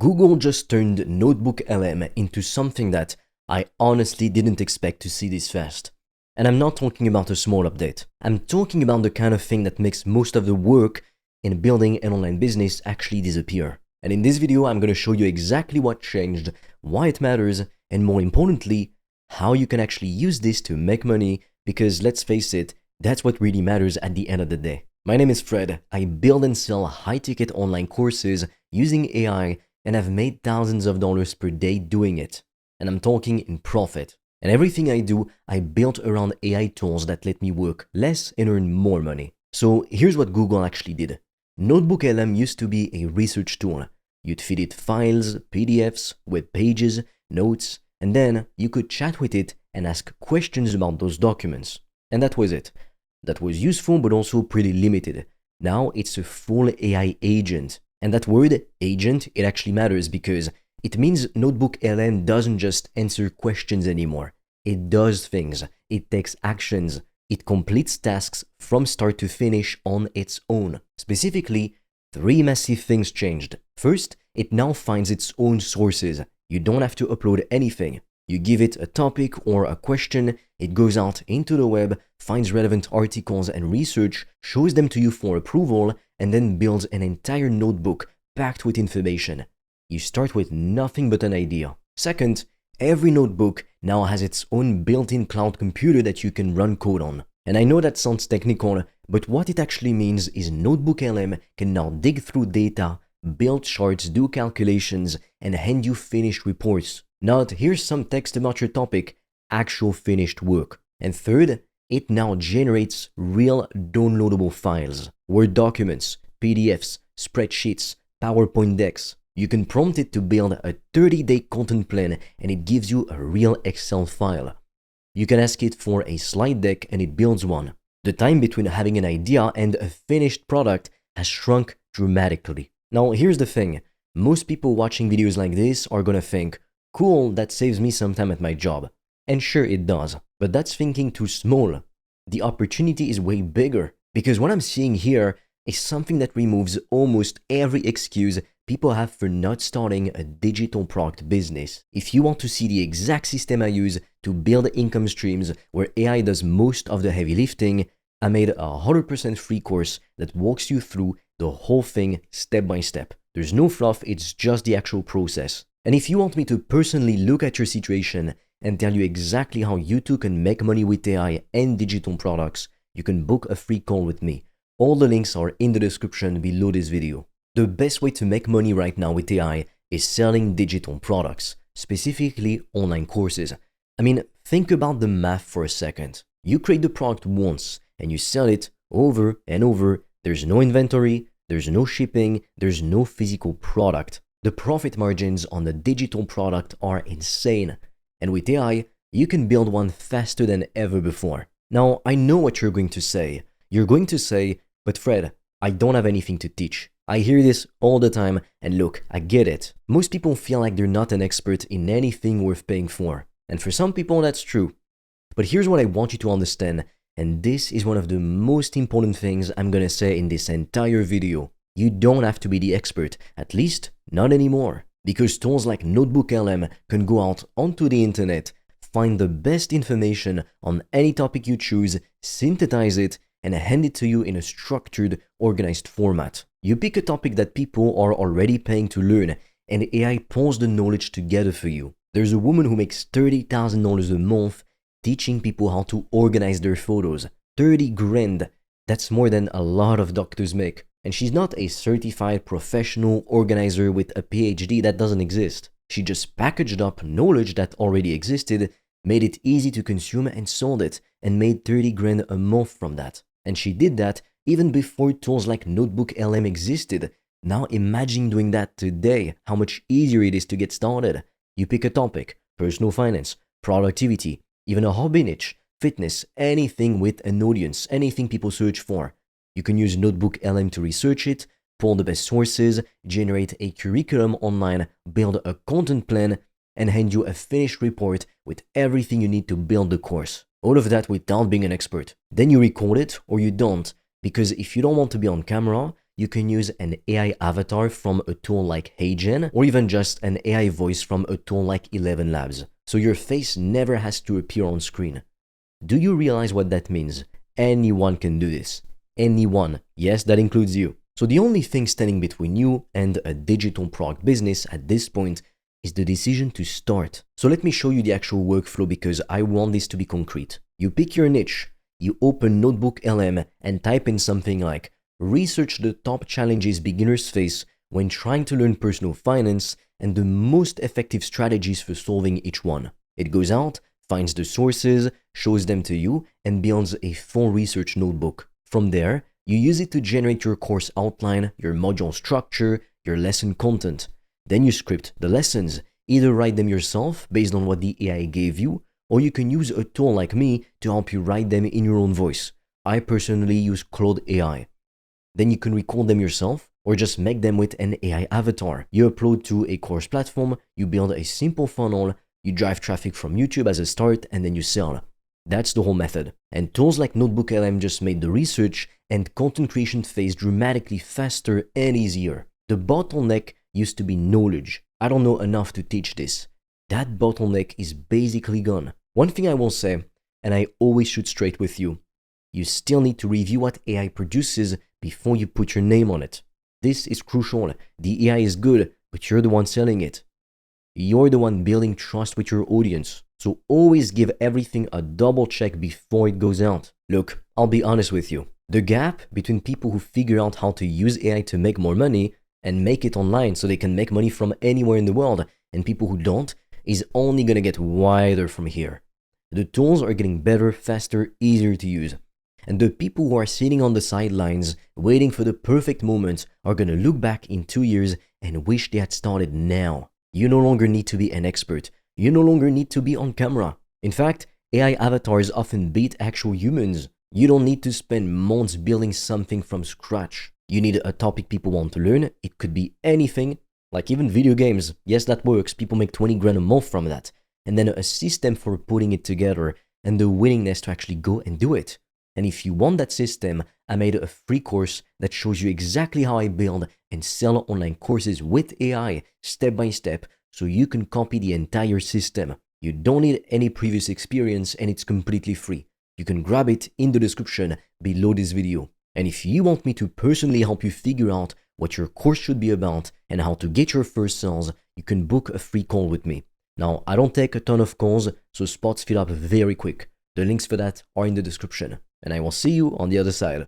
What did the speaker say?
Google just turned NotebookLM into something that I honestly didn't expect to see this fast. And I'm not talking about a small update. I'm talking about the kind of thing that makes most of the work in building an online business actually disappear. And in this video, I'm going to show you exactly what changed, why it matters, and more importantly, how you can actually use this to make money, because let's face it, that's what really matters at the end of the day. My name is Fred. I build and sell high-ticket online courses using AI, and I've made thousands of dollars per day doing it. And I'm talking in profit. And everything I do, I built around AI tools that let me work less and earn more money. So here's what Google actually did. NotebookLM used to be a research tool. You'd feed it files, PDFs, web pages, notes, and then you could chat with it and ask questions about those documents. And that was it. That was useful, but also pretty limited. Now it's a full AI agent. And that word, agent, it actually matters because it means NotebookLM doesn't just answer questions anymore. It does things. It takes actions. It completes tasks from start to finish on its own. Specifically, 3 massive things changed. First, it now finds its own sources. You don't have to upload anything. You give it a topic or a question, it goes out into the web, finds relevant articles and research, shows them to you for approval, and then builds an entire notebook packed with information. You start with nothing but an idea. Second, every notebook now has its own built-in cloud computer that you can run code on. And I know that sounds technical, but what it actually means is NotebookLM can now dig through data, build charts, do calculations, and hand you finished reports. Not, here's some text about your topic, actual finished work. And third, it now generates real downloadable files, Word documents, PDFs, spreadsheets, PowerPoint decks. You can prompt it to build a 30-day content plan and it gives you a real Excel file. You can ask it for a slide deck and it builds one. The time between having an idea and a finished product has shrunk dramatically. Now here's the thing, most people watching videos like this are gonna think, cool, that saves me some time at my job. And sure it does, but that's thinking too small. The opportunity is way bigger, because what I'm seeing here is something that removes almost every excuse people have for not starting a digital product business. If you want to see the exact system I use to build income streams where AI does most of the heavy lifting, I made a 100% free course that walks you through the whole thing step by step. There's no fluff, it's just the actual process. And if you want me to personally look at your situation and tell you exactly how you too can make money with AI and digital products, you can book a free call with me. All the links are in the description below this video. The best way to make money right now with AI is selling digital products, specifically online courses. I mean, think about the math for a second. You create the product once and you sell it over and over. There's no inventory, there's no shipping, there's no physical product. The profit margins on the digital product are insane. And with AI, you can build one faster than ever before. Now, I know what you're going to say. You're going to say, but Fred, I don't have anything to teach. I hear this all the time, and look, I get it. Most people feel like they're not an expert in anything worth paying for. And for some people, that's true. But here's what I want you to understand, and this is one of the most important things I'm gonna say in this entire video. You don't have to be the expert, at least not anymore. Because tools like NotebookLM can go out onto the internet, find the best information on any topic you choose, synthesize it, and hand it to you in a structured, organized format. You pick a topic that people are already paying to learn, and AI pulls the knowledge together for you. There's a woman who makes $30,000 a month teaching people how to organize their photos. 30 grand. That's more than a lot of doctors make. And she's not a certified professional organizer with a PhD that doesn't exist. She just packaged up knowledge that already existed, made it easy to consume and sold it, and made 30 grand a month from that. And she did that even before tools like NotebookLM existed. Now imagine doing that today, how much easier it is to get started. You pick a topic, personal finance, productivity, even a hobby niche, fitness, anything with an audience, anything people search for. You can use NotebookLM to research it, pull the best sources, generate a curriculum online, build a content plan, and hand you a finished report with everything you need to build the course. All of that without being an expert. Then you record it or you don't, because if you don't want to be on camera, you can use an AI avatar from a tool like Agent, or even just an AI voice from a tool like 11 Labs. So your face never has to appear on screen. Do you realize what that means? Anyone can do this. Anyone. Yes, that includes you. So the only thing standing between you and a digital product business at this point is the decision to start. So let me show you the actual workflow because I want this to be concrete. You pick your niche, you open NotebookLM and type in something like research the top challenges beginners face when trying to learn personal finance and the most effective strategies for solving each one. It goes out, finds the sources, shows them to you, and builds a full research notebook. From there, you use it to generate your course outline, your module structure, your lesson content. Then you script the lessons, either write them yourself based on what the AI gave you, or you can use a tool like me to help you write them in your own voice. I personally use Claude AI. Then you can record them yourself, or just make them with an AI avatar. You upload to a course platform, you build a simple funnel, you drive traffic from YouTube as a start, and then you sell. That's the whole method. And tools like NotebookLM just made the research and content creation phase dramatically faster and easier. The bottleneck used to be knowledge. I don't know enough to teach this. That bottleneck is basically gone. One thing I will say, and I always shoot straight with you, you still need to review what AI produces before you put your name on it. This is crucial. The AI is good, but you're the one selling it. You're the one building trust with your audience. So always give everything a double check before it goes out. Look, I'll be honest with you. The gap between people who figure out how to use AI to make more money and make it online so they can make money from anywhere in the world and people who don't is only going to get wider from here. The tools are getting better, faster, easier to use. And the people who are sitting on the sidelines waiting for the perfect moment are going to look back in 2 years and wish they had started now. You no longer need to be an expert. You no longer need to be on camera. In fact, AI avatars often beat actual humans. You don't need to spend months building something from scratch. You need a topic people want to learn. It could be anything, like even video games. Yes, that works. People make 20 grand a month from that. And then a system for putting it together and the willingness to actually go and do it. And if you want that system, I made a free course that shows you exactly how I build and sell online courses with AI step by step so you can copy the entire system. You don't need any previous experience and it's completely free. You can grab it in the description below this video. And if you want me to personally help you figure out what your course should be about and how to get your first sales, you can book a free call with me. Now, I don't take a ton of calls, so spots fill up very quick. The links for that are in the description. And I will see you on the other side.